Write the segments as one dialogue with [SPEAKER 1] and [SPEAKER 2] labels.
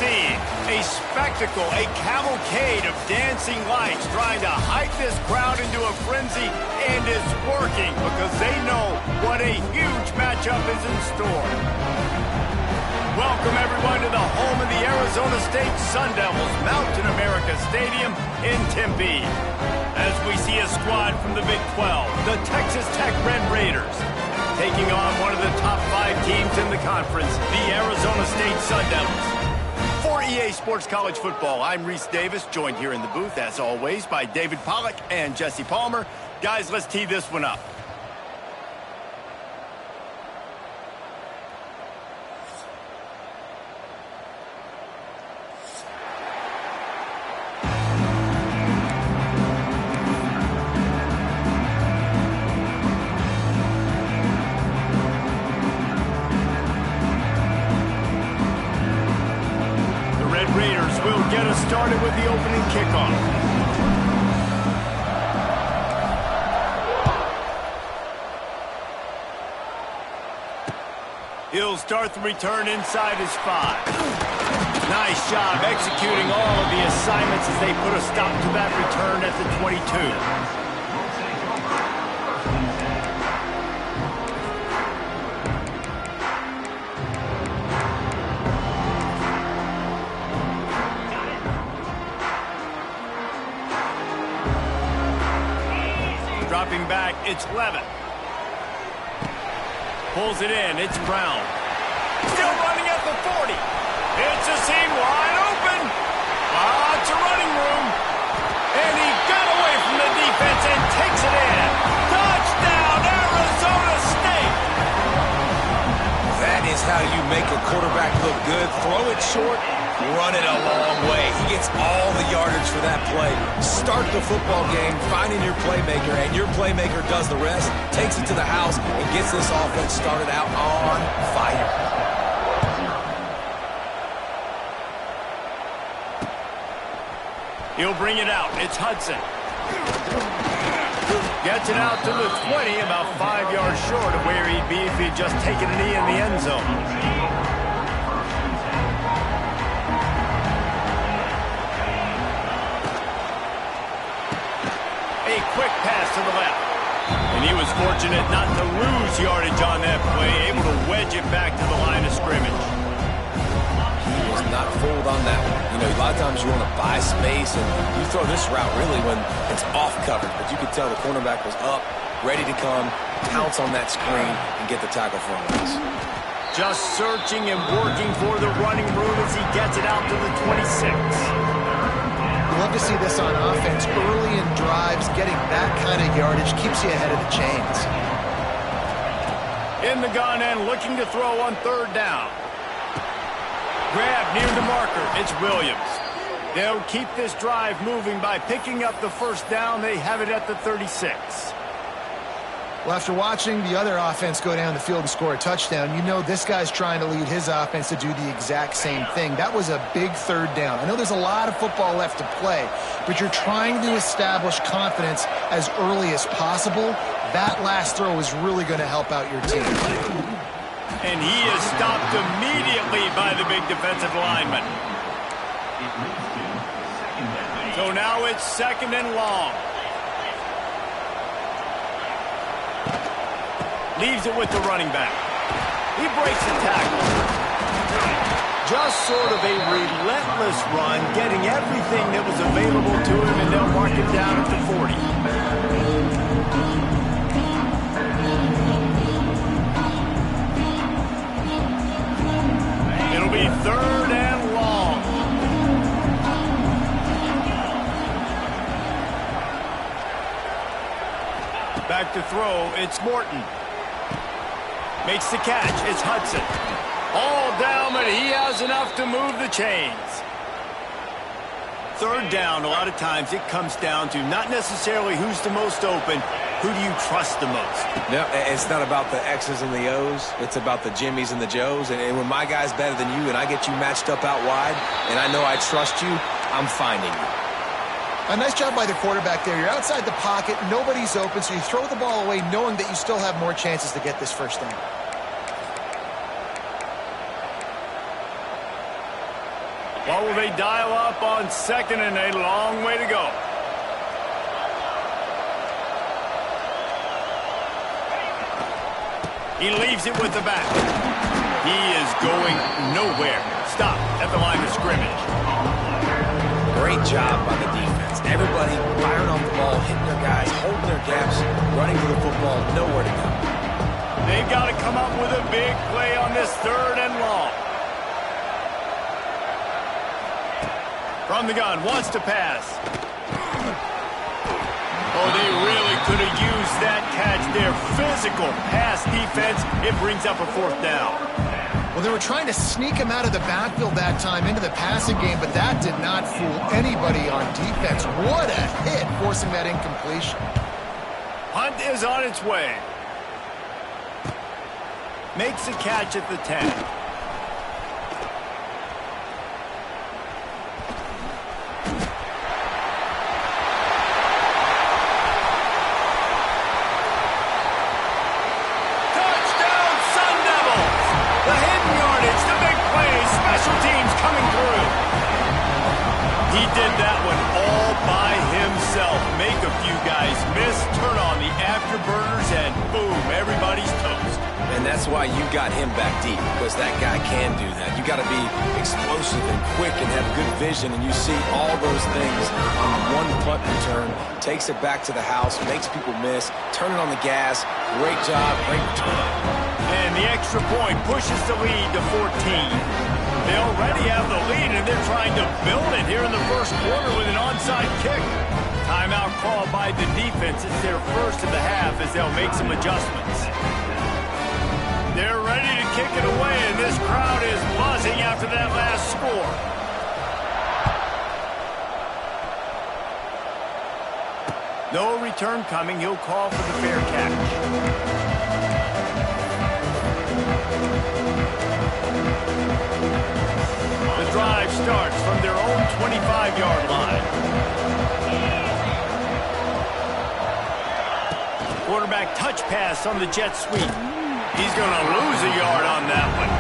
[SPEAKER 1] see a spectacle, a cavalcade of dancing lights trying to hype this crowd into a frenzy, and it's working because they know what a huge matchup is in store. Welcome, everyone, to the home of the Arizona State Sun Devils, Mountain America Stadium in Tempe. As we see a squad from the Big 12, the Texas Tech Red Raiders, taking on one of the top 5 teams in the conference, the Arizona State Sun Devils. For EA Sports College Football, I'm Reese Davis, joined here in the booth, as always, by David Pollack and Jesse Palmer. Guys, let's tee this one up. Raiders will get us started with the opening kickoff. He'll start the return inside his 5. Nice job executing all of the assignments as they put a stop to that return at the 22. Dropping back, it's Levin. Pulls it in, it's Brown. Still running at the 40. It's a seam wide open. Lots of running room. And he got away from the defense and takes it in. Touchdown, Arizona State.
[SPEAKER 2] That is how you make a quarterback look good. Throw it short, run it a long way. He gets all the yardage for that play. Start the football game finding your playmaker, and your playmaker does the rest, takes it to the house, and gets this offense started out on fire.
[SPEAKER 1] He'll bring it out. It's Hudson. Gets it out to the 20, about 5 yards short of where he'd be if he'd just taken a knee in the end zone. A quick pass to the left. And he was fortunate not to lose yardage on that play, able to wedge it back to the line of scrimmage.
[SPEAKER 2] He was not fooled on that one. You know, a lot of times you want to buy space, and you throw this route really when it's off covered. But you could tell the cornerback was up, ready to come, pounce on that screen, and get the tackle for him.
[SPEAKER 1] Just searching and working for the running room as he gets it out to the 26.
[SPEAKER 3] Love to see this on offense. Early in drives, getting that kind of yardage keeps you ahead of the chains.
[SPEAKER 1] In the gun and looking to throw on 3rd down. Grab near the marker. It's Williams. They'll keep this drive moving by picking up the 1st down. They have it at the 36.
[SPEAKER 3] Well, after watching the other offense go down the field and score a touchdown, you know this guy's trying to lead his offense to do the exact same thing. That was a big 3rd down. I know there's a lot of football left to play, but you're trying to establish confidence as early as possible. That last throw is really going to help out your team.
[SPEAKER 1] And he is stopped immediately by the big defensive lineman. So now it's 2nd and long. Leaves it with the running back. He breaks the tackle. Just sort of a relentless run, getting everything that was available to him, and they'll mark it down at the 40. It'll be 3rd and long. Back to throw, it's Morton. Makes the catch, it's Hudson. All down, but he has enough to move the chains. 3rd down, a lot of times it comes down to not necessarily who's the most open, who do you trust the most?
[SPEAKER 2] No, it's not about the X's and the O's. It's about the Jimmys and the Joes. And when my guy's better than you and I get you matched up out wide and I know I trust you, I'm finding you.
[SPEAKER 3] A nice job by the quarterback there. You're outside the pocket, nobody's open, so you throw the ball away knowing that you still have more chances to get this 1st down.
[SPEAKER 1] Or will they dial up on second and a long way to go? He leaves it with the back. He is going nowhere. Stop at the line of scrimmage.
[SPEAKER 2] Great job by the defense. Everybody firing off the ball, hitting their guys, holding their gaps, running to the football, nowhere to go.
[SPEAKER 1] They've got to come up with a big play on this third and long. From the gun, wants to pass. Oh, they really could have used that catch there. Physical pass defense. It brings up a fourth down.
[SPEAKER 3] Well, they were trying to sneak him out of the backfield that time into the passing game, but that did not fool anybody on defense. What a hit, forcing that incompletion.
[SPEAKER 1] Hunt is on its way. Makes a catch at the 10.
[SPEAKER 2] That's why you got him back deep, because that guy can do that. You got to be explosive and quick and have good vision, and you see all those things on one punt return. Takes it back to the house, makes people miss, turning on the gas. Great job, great return.
[SPEAKER 1] And the extra point pushes the lead to 14. They already have the lead, and they're trying to build it here in the first quarter with an onside kick. Timeout called by the defense. It's their first of the half as they'll make some adjustments. They're ready to kick it away, and this crowd is buzzing after that last score. No return coming. He'll call for the fair catch. The drive starts from their own 25-yard line. Quarterback touch pass on the jet sweep. He's going to lose a yard on that one.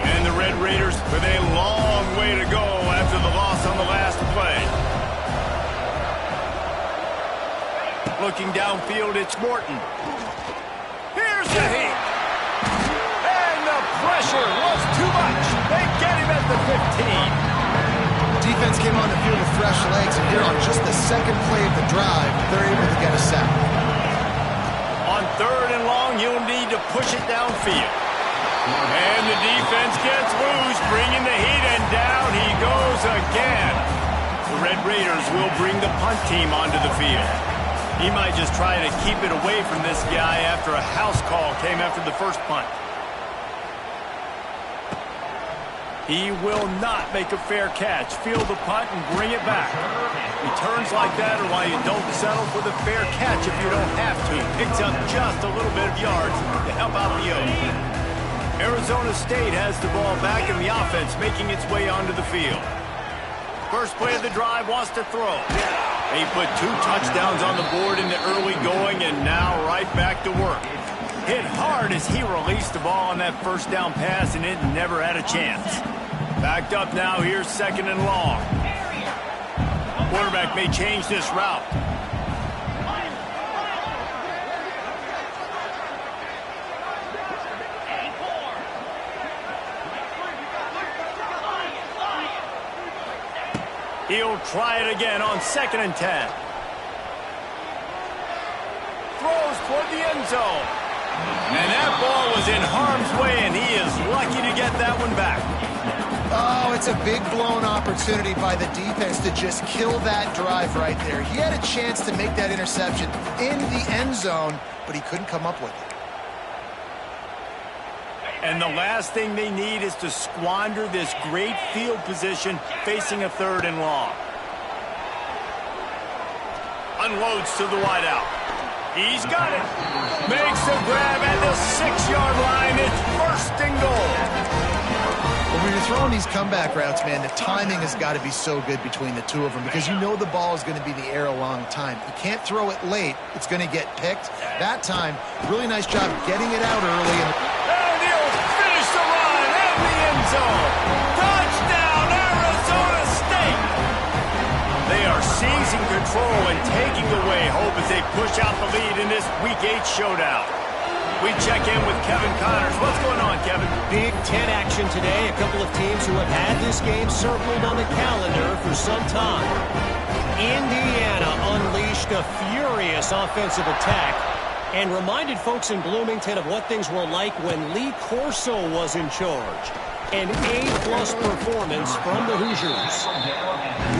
[SPEAKER 1] And the Red Raiders with a long way to go after the loss on the last play. Looking downfield, it's Morton. Here's the heat. And the pressure was too much. They get him at the 15.
[SPEAKER 3] Defense came on the field with fresh legs, and here on just the second play of the drive, they're able to get a sack.
[SPEAKER 1] On third and long, you'll need to push it downfield. And the defense gets loose, bringing the heat, and down he goes again. The Red Raiders will bring the punt team onto the field. He might just try to keep it away from this guy after a house call came after the first punt. He will not make a fair catch. Field the punt and bring it back. Returns like that are why you don't settle for the fair catch if you don't have to. Picks up just a little bit of yards to help out the O's. Arizona State has the ball back in the offense, making its way onto the field. First play of the drive, wants to throw. They put 2 touchdowns on the board in the early going, and now right back to work. Hit hard as he released the ball on that first down pass, and it never had a chance. Backed up now, here's second and long. Quarterback may change this route. He'll try it again on second and 10. Throws toward the end zone. And that ball was in harm's way, and he is lucky to get that one back.
[SPEAKER 3] Oh, it's a big blown opportunity by the defense to just kill that drive right there. He had a chance to make that interception in the end zone, but he couldn't come up with it.
[SPEAKER 1] And the last thing they need is to squander this great field position facing a third and long. Unloads to the wideout. He's got it. Makes the grab at the 6-yard line. It's first and goal.
[SPEAKER 3] Well, when you're throwing these comeback routes, man, the timing has got to be so good between the two of them because you know the ball is going to be in the air a long time. You can't throw it late. It's going to get picked. That time, really nice job getting it out early.
[SPEAKER 1] And he'll finish the run in the end end zone. Touchdown, Arizona State! They are seizing control and taking away hope as they push out the lead in this Week 8 showdown. We check in with Kevin Connors. What's going on, Kevin?
[SPEAKER 4] Big Ten action today. A couple of teams who have had this game circled on the calendar for some time. Indiana unleashed a furious offensive attack and reminded folks in Bloomington of what things were like when Lee Corso was in charge. An A-plus performance from the Hoosiers.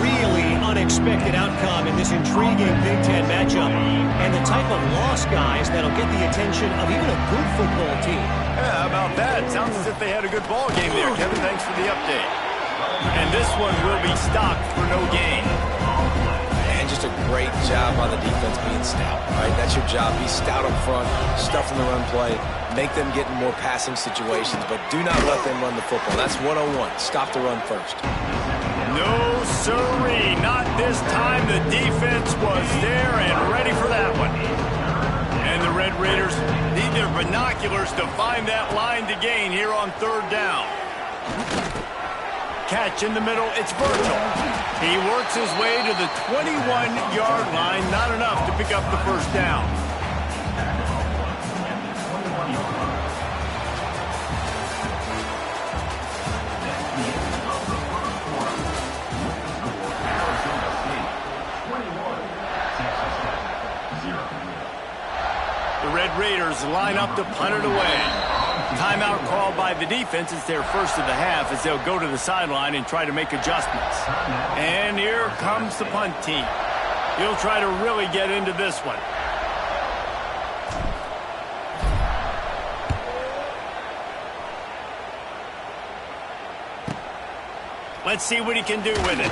[SPEAKER 4] Really unexpected outcome in this intriguing Big Ten matchup, and the type of loss, guys, that'll get the attention of even a good football team.
[SPEAKER 1] Yeah, how about that? Sounds as if they had a good ball game there, Kevin. Thanks for the update. And this one will be stopped for no gain.
[SPEAKER 2] And just a great job by the defense being stout, right? That's your job. Be stout up front, stuff in the run play, make them get in more passing situations, but do not let them run the football. That's 101. Stop the run first.
[SPEAKER 1] No, sirree. Not this time. The defense was there and ready for that one. And the Red Raiders need their binoculars to find that line to gain here on third down. Catch in the middle. It's Virgil. He works his way to the 21-yard line. Not enough to pick up the first down. The Red Raiders line up to punt it away. Timeout called by the defense. It's their first of the half as they'll go to the sideline and try to make adjustments. And here comes the punt team. He'll try to really get into this one. Let's see what he can do with it.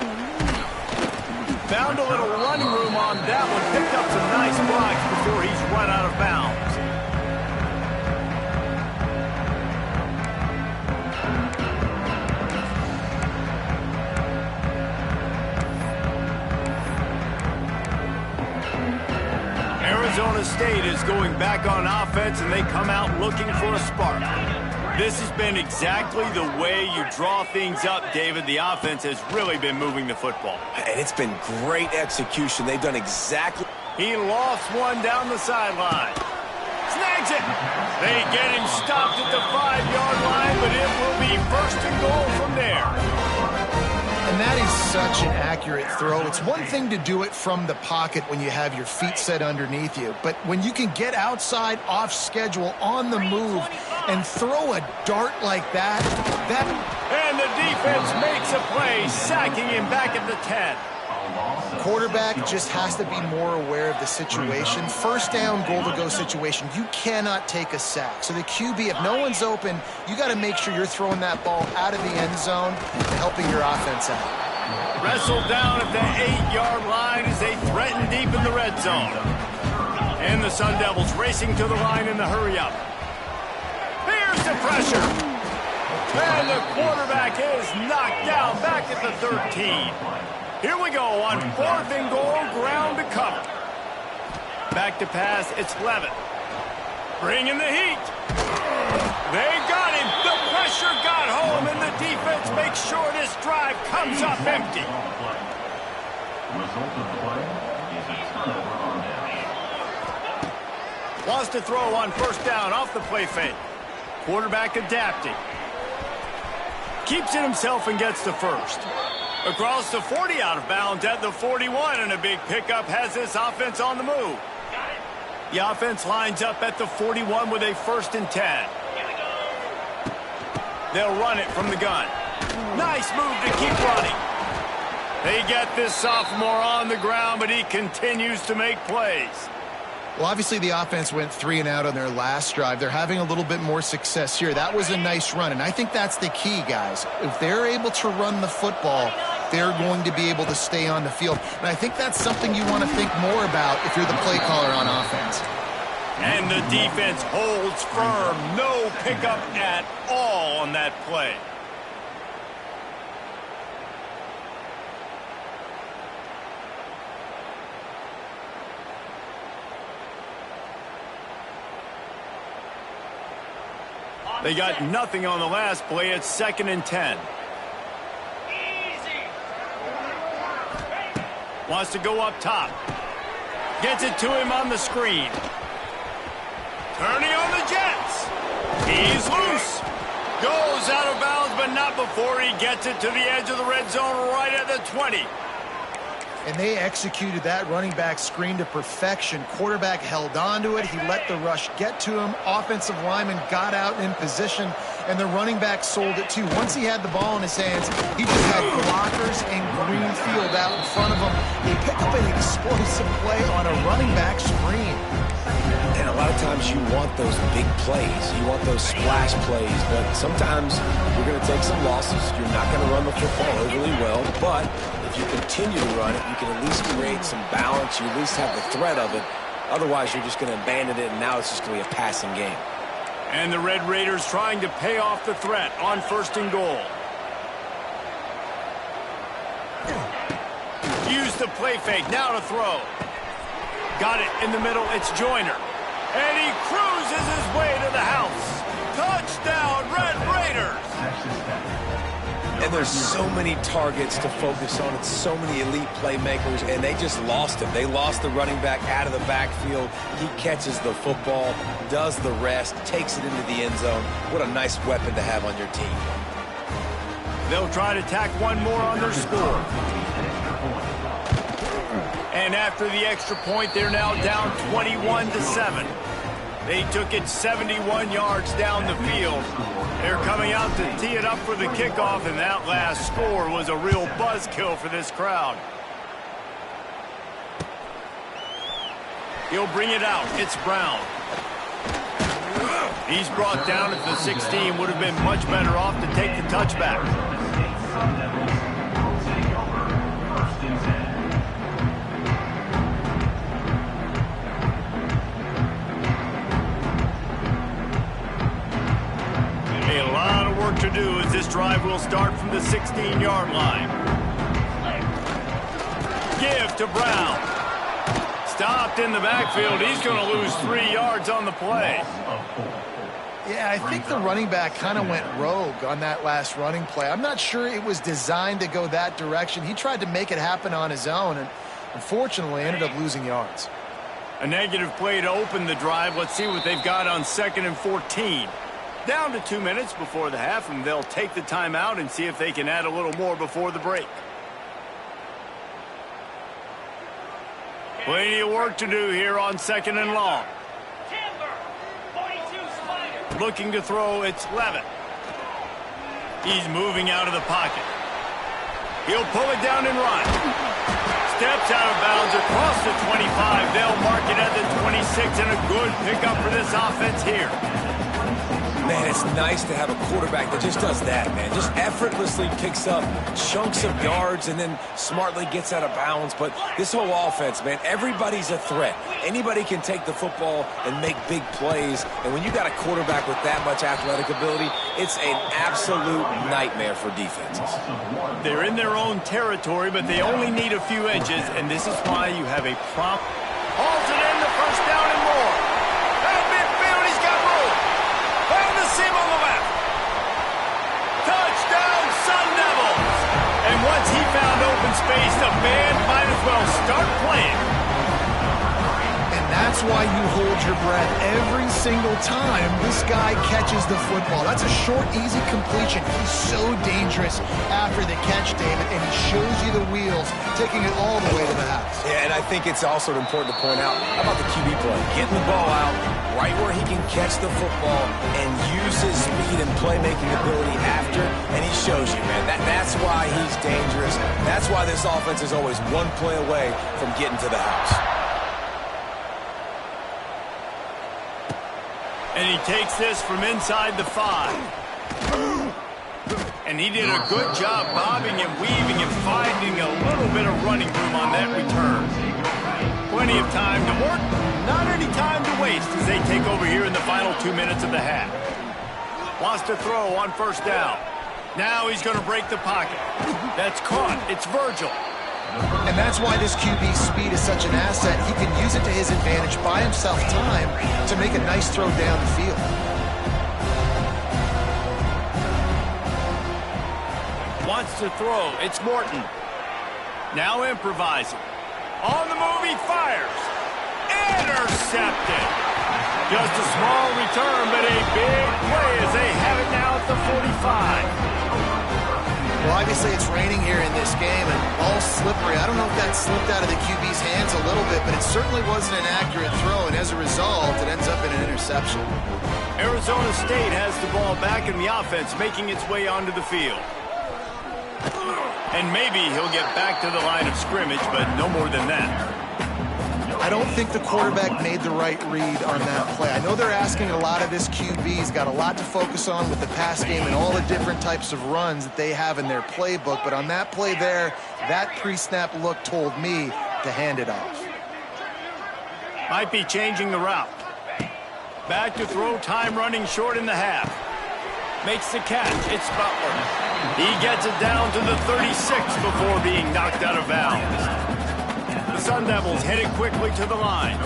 [SPEAKER 1] Found a little running room on that one. Picked up some nice blocks before he's run out of bounds. Arizona State is going back on offense, and they come out looking for a spark. This has been exactly the way you draw things up, David. The offense has really been moving the football.
[SPEAKER 2] And it's been great execution. They've done exactly...
[SPEAKER 1] He lost one down the sideline. Snags it. They get him stopped at the 5-yard line, but it will be first and goal from there.
[SPEAKER 3] And that is such an accurate throw. It's one thing to do it from the pocket when you have your feet set underneath you, but when you can get outside, off schedule, on the move, and throw a dart like that,
[SPEAKER 1] And the defense makes a play, sacking him back at the 10.
[SPEAKER 3] Quarterback just has to be more aware of the situation. First down, goal-to-go situation. You cannot take a sack. So the QB, if no one's open, you got to make sure you're throwing that ball out of the end zone and helping your offense out.
[SPEAKER 1] Wrestled down at the 8-yard line as they threaten deep in the red zone. And the Sun Devils racing to the line in the hurry-up. Here's the pressure. And the quarterback is knocked down back at the 13. Here we go on 4th and goal, ground to cover. Back to pass, it's Levitt. Bringing the heat. They got him. The pressure got home, and the defense makes sure this drive comes up empty. Lost a throw on first down off the play fake. Quarterback adapting. Keeps it himself and gets the first. Across the 40, out of bounds at the 41, and a big pickup has this offense on the move. The offense lines up at the 41 with a 1st and 10. They'll run it from the gun. Nice move to keep running. They get this sophomore on the ground, but he continues to make plays.
[SPEAKER 3] Well, obviously the offense went 3 and out on their last drive. They're having a little bit more success here. That was a nice run, and I think that's the key, guys. If they're able to run the football, they're going to be able to stay on the field. And I think that's something you want to think more about if you're the play caller on offense.
[SPEAKER 1] And the defense holds firm. No pickup at all on that play. They got nothing on the last play. It's 2nd and 10. Wants to go up top. Gets it to him on the screen. Turning on the Jets. He's loose. Goes out of bounds, but not before he gets it to the edge of the red zone right at the 20.
[SPEAKER 3] And they executed that running back screen to perfection. Quarterback held on to it. He let the rush get to him. Offensive lineman got out in position, and the running back sold it too. Once he had the ball in his hands, he just had blockers and green field out in front of him. They pick up an explosive play on a running back screen.
[SPEAKER 2] And a lot of times you want those big plays. You want those splash plays, but sometimes you're going to take some losses. You're not going to run the football overly well, but if you continue to run it, you can at least create some balance. You at least have the threat of it. Otherwise, you're just going to abandon it, and now it's just going to be a passing game.
[SPEAKER 1] And the Red Raiders trying to pay off the threat on 1st and goal. Use the play fake. Now to throw. Got it in the middle. It's Joyner. And he cruises his way to the house. Touchdown, Red Raiders!
[SPEAKER 2] And there's so many targets to focus on. It's so many elite playmakers, and they just lost him. They lost the running back out of the backfield. He catches the football, does the rest, takes it into the end zone. What a nice weapon to have on your team.
[SPEAKER 1] They'll try to tack one more on their score. And after the extra point, they're now down 21-7. They took it 71 yards down the field. They're coming out to tee it up for the kickoff, and that last score was a real buzzkill for this crowd. He'll bring it out. It's Brown. He's brought down at the 16. Would have been much better off to take the touchback. A lot of work to do as this drive will start from the 16-yard line. Give to Brown. Stopped in the backfield. He's going to lose 3 yards on the play.
[SPEAKER 3] Yeah, I think the running back kind of went rogue on that last running play. I'm not sure it was designed to go that direction. He tried to make it happen on his own, and unfortunately ended up losing yards.
[SPEAKER 1] A negative play to open the drive. Let's see what they've got on 2nd and 14. Down to 2 minutes before the half, and they'll take the timeout and see if they can add a little more before the break. Plenty of work to do here on 2nd and long. Looking to throw, it's Levitt. He's moving out of the pocket. He'll pull it down and run. Steps out of bounds across the 25. They'll mark it at the 26, and a good pickup for this offense here.
[SPEAKER 2] Man, it's nice to have a quarterback that just does that, man. Just effortlessly picks up chunks of yards and then smartly gets out of bounds. But this whole offense, man, everybody's a threat. Anybody can take the football and make big plays. And when you got a quarterback with that much athletic ability, it's an absolute nightmare for defenses.
[SPEAKER 1] They're in their own territory, but they only need a few inches, and this is why you have a prompt. Hauls it in, the 1st down and more. At midfield, he's got room. Found the seam on the left. Touchdown, Sun Devils. And once he found open space, the band might as well start playing.
[SPEAKER 3] And that's why you hold your breath every single time this guy catches the football. That's a short, easy completion. He's so dangerous after the catch, David, and he shows you the wheels, taking it all the way to the house.
[SPEAKER 2] Yeah, and I think it's also important to point out, how about the QB play? Getting the ball out right where he can catch the football and use his speed and playmaking ability after, and he shows you, man. That's why he's dangerous. That's why this offense is always one play away from getting to the house.
[SPEAKER 1] And he takes this from inside the 5. And he did a good job bobbing and weaving and finding a little bit of running room on that return. Plenty of time to work, not any time to waste as they take over here in the final 2 minutes of the half. Wants to throw on 1st down. Now he's going to break the pocket. That's caught. It's Virgil.
[SPEAKER 3] And that's why this QB's speed is such an asset. He can use it to his advantage, buy himself time to make a nice throw down the field.
[SPEAKER 1] to throw. It's Morton. Now improvising. On the move, he fires. Intercepted. Just a small return, but a big play as they have it now at the 45.
[SPEAKER 3] Well, obviously it's raining here in this game, and ball's slippery. I don't know if that slipped out of the QB's hands a little bit, but it certainly wasn't an accurate throw, and as a result, it ends up in an interception.
[SPEAKER 1] Arizona State has the ball back in the offense, making its way onto the field. And maybe he'll get back to the line of scrimmage, but no more than that.
[SPEAKER 3] I don't think the quarterback made the right read on that play. I know they're asking a lot of this QB. He's got a lot to focus on with the pass game and all the different types of runs that they have in their playbook. But on that play there, that pre-snap look told me to hand it off.
[SPEAKER 1] Might be changing the route. Back to throw, time running short in the half. Makes the catch. It's Butler. He gets it down to the 36 before being knocked out of bounds. The Sun Devils headed quickly to the line.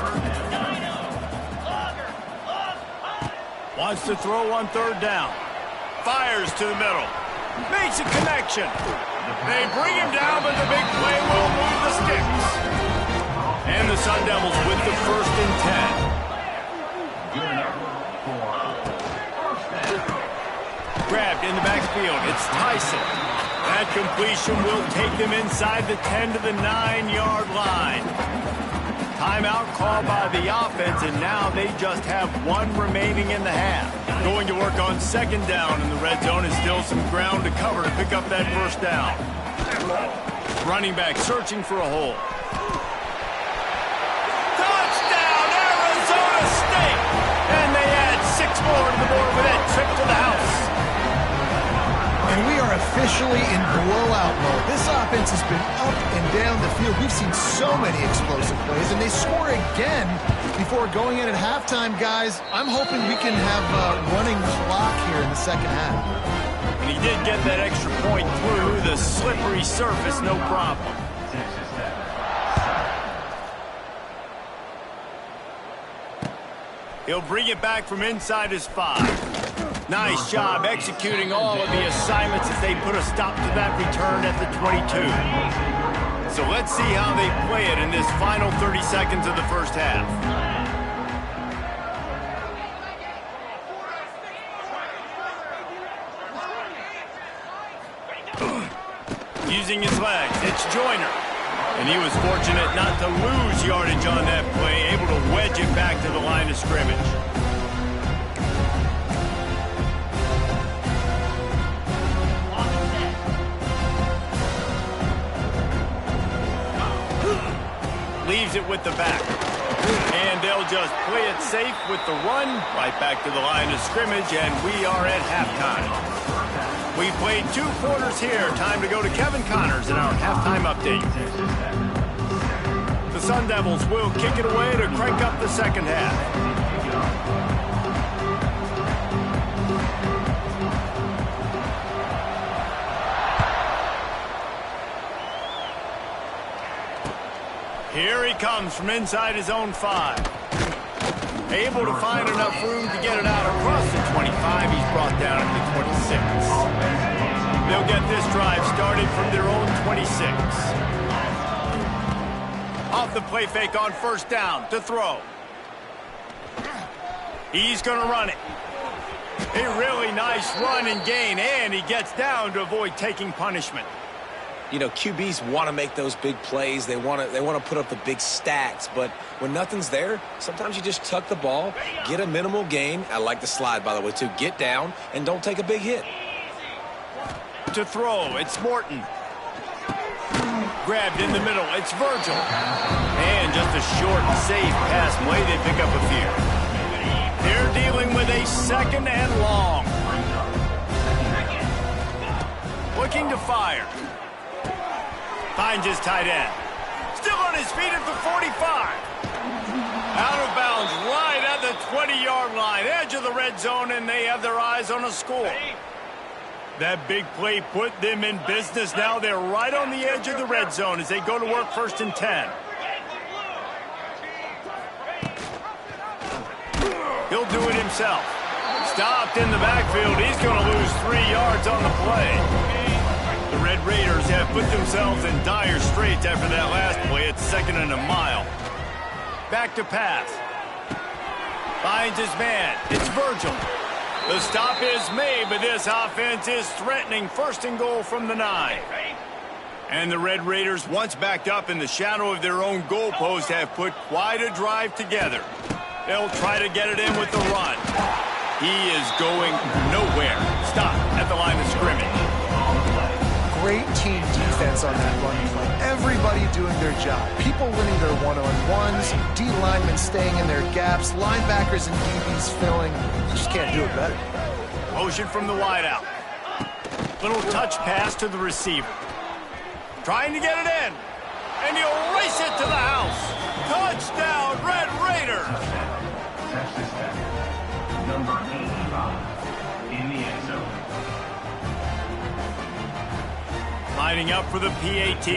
[SPEAKER 1] Wants to throw on third down. Fires to the middle. Makes a connection. They bring him down, but the big play will move the sticks. And the Sun Devils with the 1st and 10. Grabbed in the backfield. It's Tyson. That completion will take them inside the 10 to the 9-yard line. Timeout called by the offense, and now they just have one remaining in the half. Going to work on 2nd down, and the red zone is still some ground to cover to pick up that 1st down. Running back searching for a hole. Touchdown, Arizona State! And they add 6 more to the board with that trip to the house.
[SPEAKER 3] And we are officially in blowout mode. This offense has been up and down the field. We've seen so many explosive plays, and they score again before going in at halftime, guys. I'm hoping we can have a running clock here in the 2nd half.
[SPEAKER 1] And he did get that extra point through the slippery surface, no problem. He'll bring it back from inside his 5. Nice job executing all of the assignments as they put a stop to that return at the 22. So let's see how they play it in this final 30 seconds of the 1st half. Using his legs, it's Joyner. And he was fortunate not to lose yardage on that play, able to wedge it back to the line of scrimmage. Leaves it with the back. And they'll just play it safe with the run right back to the line of scrimmage, and we are at halftime. We played 2 quarters here. Time to go to Kevin Connors in our halftime update. The Sun Devils will kick it away to crank up the 2nd half. Here he comes from inside his own 5. Able to find enough room to get it out across the 25. He's brought down at the 26. They'll get this drive started from their own 26. Off the play fake on 1st down to throw. He's going to run it. A really nice run and gain, and he gets down to avoid taking punishment.
[SPEAKER 2] You know, QBs want to make those big plays. They want to put up the big stats. But when nothing's there, sometimes you just tuck the ball, get a minimal gain. I like the slide, by the way, too. Get down and don't take a big hit.
[SPEAKER 1] To throw, it's Morton. Grabbed in the middle, it's Virgil. And just a short, safe pass play. They pick up a few. They're dealing with a 2nd and long. Looking to fire. Finds his tight end. Still on his feet at the 45. Out of bounds right at the 20-yard line. Edge of the red zone, and they have their eyes on a score. That big play put them in business. Now they're right on the edge of the red zone as they go to work 1st and 10. He'll do it himself. Stopped in the backfield. He's going to lose 3 yards on the play. The Red Raiders have put themselves in dire straits after that last play at 2nd and a mile. Back to pass. Finds his man. It's Virgil. The stop is made, but this offense is threatening 1st and goal from the 9. And the Red Raiders, once backed up in the shadow of their own goalpost, have put quite a drive together. They'll try to get it in with the run. He is going nowhere. Stop at the line of scrimmage.
[SPEAKER 3] Great team defense on that run play. Everybody doing their job. People winning their one-on-ones, D linemen staying in their gaps, linebackers and DBs filling. Just can't do it better.
[SPEAKER 1] Motion from the wideout. Little touch pass to the receiver. Trying to get it in. And he'll race it to the house. Touchdown, Red Raiders.
[SPEAKER 5] Number 85 in the end zone.
[SPEAKER 1] Lining up for the PAT.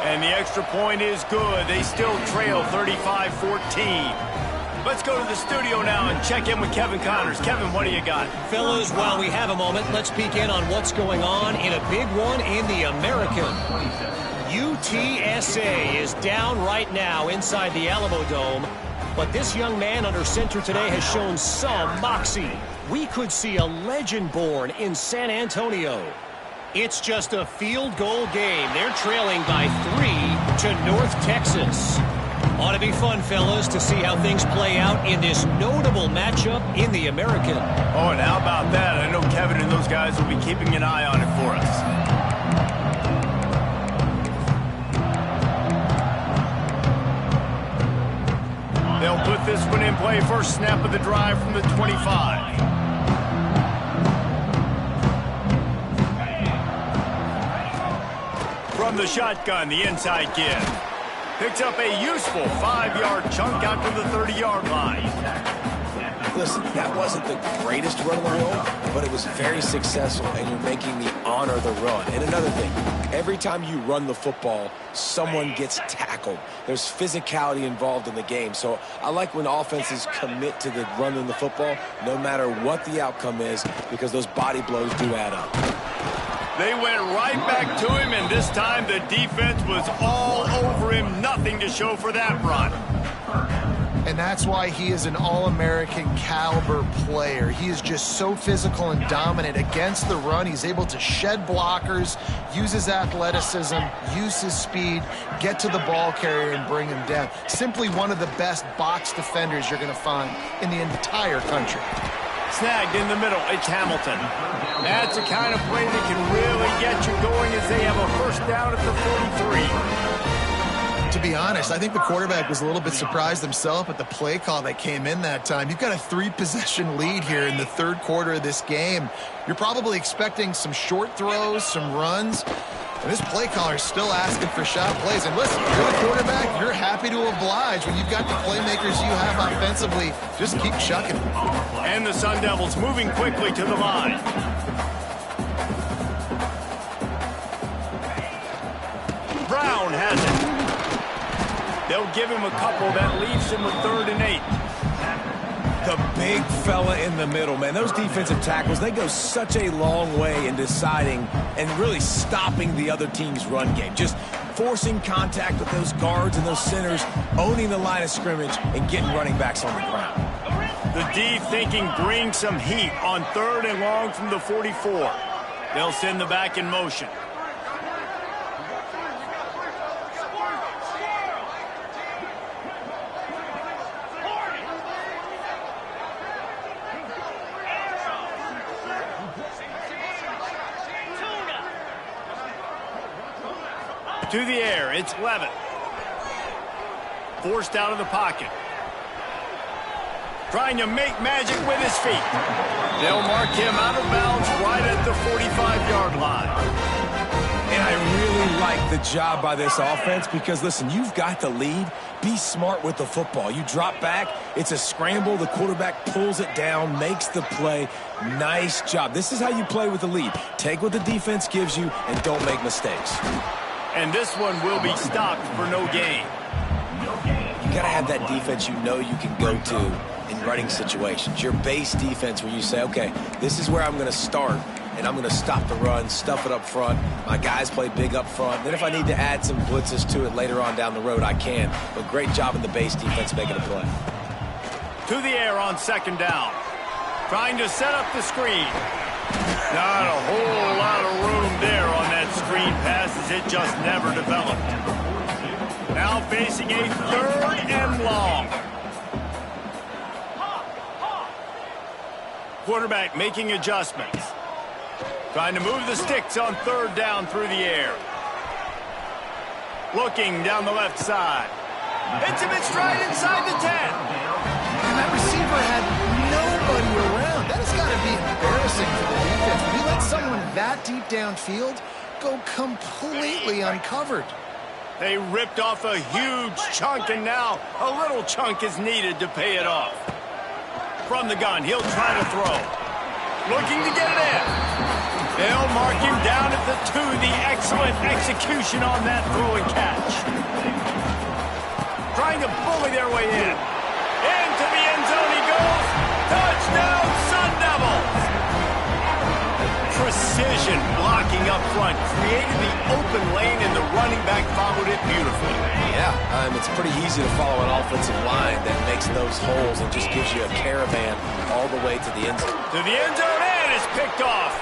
[SPEAKER 1] And the extra point is good. They still trail 35-14. Let's go to the studio now and check in with Kevin Connors. Kevin, what do you got?
[SPEAKER 4] Fellas, while we have a moment, let's peek in on what's going on in a big one in the American. UTSA is down right now inside the Alamo Dome, but this young man under center today has shown some moxie. We could see a legend born in San Antonio. It's just a field goal game. They're trailing by 3 to North Texas. Ought to be fun, fellas, to see how things play out in this notable matchup in the American.
[SPEAKER 1] Oh, and how about that? I know Kevin and those guys will be keeping an eye on it for us. They'll put this one in play. First snap of the drive from the 25. From the shotgun, the inside kid. Picks up a useful 5-yard chunk out to the 30-yard line.
[SPEAKER 2] Listen, that wasn't the greatest run in the world, but it was very successful, and you're making me honor the run. And another thing, every time you run the football, someone gets tackled. There's physicality involved in the game. So I like when offenses commit to the running the football, no matter what the outcome is, because those body blows do add up.
[SPEAKER 1] They went right back to him, and this time the defense was all over him. Nothing to show for that run.
[SPEAKER 3] And that's why he is an All-American caliber player. He is just so physical and dominant against the run. He's able to shed blockers, use his athleticism, use his speed, get to the ball carrier and bring him down. Simply one of the best box defenders you're going to find in the entire country.
[SPEAKER 1] Snagged in the middle, it's Hamilton. That's the kind of play that can really get you going as they have a first down at the 43.
[SPEAKER 3] To be honest, I think the quarterback was a little bit surprised himself at the play call that came in that time. You've got a 3-possession lead here in the third quarter of this game. You're probably expecting some short throws, some runs. And this play caller is still asking for shot plays. And listen, you're the quarterback, you're happy to oblige. When you've got the playmakers you have offensively, just keep chucking them.
[SPEAKER 1] And the Sun Devils moving quickly to the line. Brown has it. They'll give him a couple. That leaves him with 3rd and 8.
[SPEAKER 2] The big fella in the middle, man. Those defensive tackles, they go such a long way in deciding and really stopping the other team's run game. Just forcing contact with those guards and those centers, owning the line of scrimmage, and getting running backs on the ground.
[SPEAKER 1] The D thinking bring some heat on 3rd and long from the 44. They'll send the back in motion. To the air, it's Levitt. Forced out of the pocket. Trying to make magic with his feet. They'll mark him out of bounds right at the 45-yard line.
[SPEAKER 2] And I really like the job by this offense because, listen, you've got the lead. Be smart with the football. You drop back, it's a scramble. The quarterback pulls it down, makes the play. Nice job. This is how you play with the lead. Take what the defense gives you and don't make mistakes.
[SPEAKER 1] And this one will be stopped for no gain.
[SPEAKER 2] You got to have that defense you know you can go to in running situations. Your base defense where you say, okay, this is where I'm going to start, and I'm going to stop the run, stuff it up front. My guys play big up front. Then if I need to add some blitzes to it later on down the road, I can. But great job in the base defense making a play.
[SPEAKER 1] To the air on second down. Trying to set up the screen. Not a whole lot of room there on that screen pass as it just never developed. Now facing a 3rd and long. Quarterback making adjustments. Trying to move the sticks on 3rd down through the air. Looking down the left side. Hits him in stride inside the 10.
[SPEAKER 3] And that receiver had nobody around. That has got to be embarrassing for the defense. When you let someone that deep downfield go completely uncovered.
[SPEAKER 1] They ripped off a huge chunk, and now a little chunk is needed to pay it off. From the gun, he'll try to throw. Looking to get it in. They'll mark him down at the 2. The excellent execution on that throw and catch. Trying to bully their way in. Into the end zone he goes. Touchdown, Sun Devils! Precision blocking up front. Created the open lane, and the running back followed it beautifully.
[SPEAKER 2] Yeah, it's pretty easy to follow an offensive line that makes those holes and just gives you a caravan all the way to the end zone.
[SPEAKER 1] To the end zone, and it's picked off.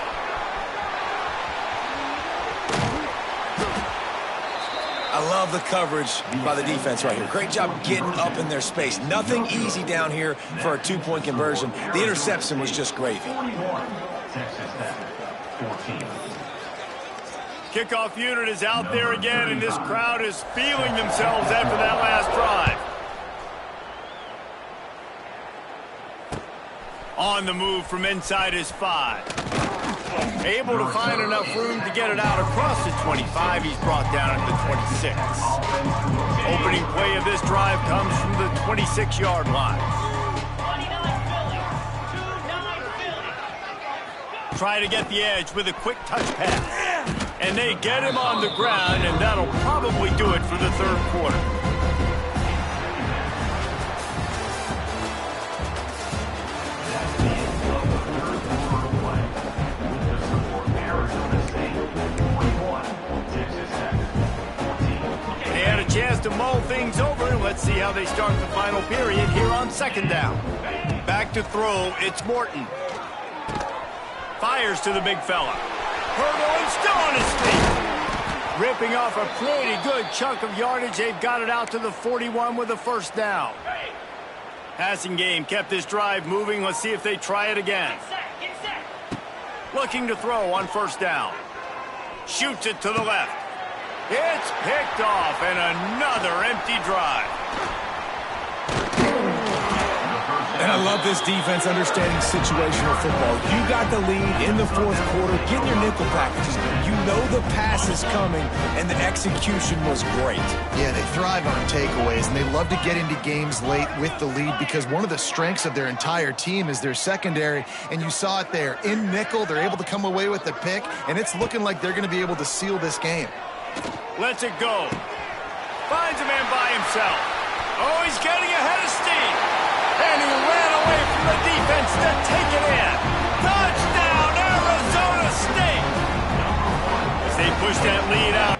[SPEAKER 2] I love the coverage by the defense right here. Great job getting up in their space. Nothing easy down here for a 2-point conversion. The interception was just gravy.
[SPEAKER 1] Kickoff unit is out there again, and this crowd is feeling themselves after that last drive. On the move from inside his 5. Able to find enough room to get it out across the 25. He's brought down at the 26. Opening play of this drive comes from the 26-yard line. Try to get the edge with a quick touch pass. And they get him on the ground, and that'll probably do it for the 3rd quarter. They had a chance to mull things over, and let's see how they start the final period here on 2nd down. Back to throw, it's Morton. Fires to the big fella. Hurdle and still on his feet. Ripping off a pretty good chunk of yardage. They've got it out to the 41 with a 1st down. Passing game kept this drive moving. Let's see if they try it again. Looking to throw on 1st down. Shoots it to the left. It's picked off, and another empty drive.
[SPEAKER 2] And I love this defense understanding situational football. You got the lead in the 4th quarter. Get your nickel packages. You know the pass is coming, and the execution was great.
[SPEAKER 3] Yeah, they thrive on takeaways, and they love to get into games late with the lead because one of the strengths of their entire team is their secondary, and you saw it there. In nickel, they're able to come away with the pick, and it's looking like they're going to be able to seal this game.
[SPEAKER 1] Lets it go. Finds a man by himself. Oh, he's getting ahead of steam. And he ran away from the defense to take it in. Touchdown, Arizona State! As they push that lead out.